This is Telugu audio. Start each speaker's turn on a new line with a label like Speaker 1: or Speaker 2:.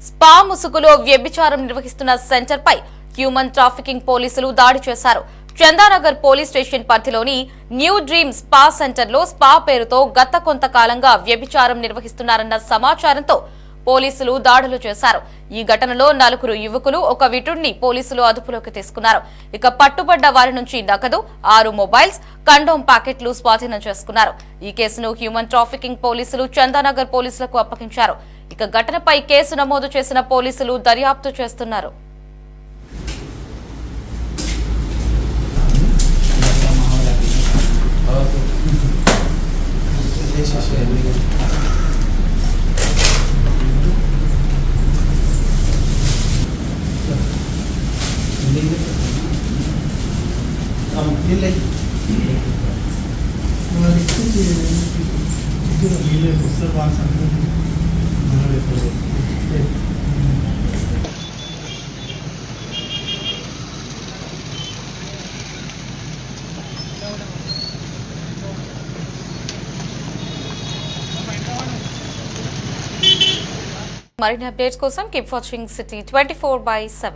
Speaker 1: స్పా ముసుగులో వ్యభిచారం నిర్వహిస్తున్న సెంటర్ పై హ్యూమన్ ట్రాఫికింగ్ పోలీసులు దాడి చేశారు. చందానగర్ పోలీస్ స్టేషన్ పరిధిలోని న్యూ డ్రీమ్ స్పా సెంటర్ లో స్పా పేరుతో గత కొంతకాలంగా వ్యభిచారం నిర్వహిస్తున్నారన్న సమాచారంతో పోలీసులు దాడులు చేశారు. ఈ ఘటనలో 4 యువకులు, ఒక విటుడిని పోలీసులు అదుపులోకి తీసుకున్నారు. ఇక పట్టుబడ్డ వారి నుంచి నగదు, 6 మొబైల్స్, కండోమ్ ప్యాకెట్లు స్వాధీనం చేసుకున్నారు. ఈ కేసును హ్యూమన్ ట్రాఫికింగ్ పోలీసులు చందానగర్ పోలీసులకు అప్పగించారు. ఇక ఘటనపై కేసు నమోదు చేసిన పోలీసులు దర్యాప్తు చేస్తున్నారు. మరిన్ని అప్డేట్స్ కోసం కీప్ వాచింగ్ సిటీ 24/7.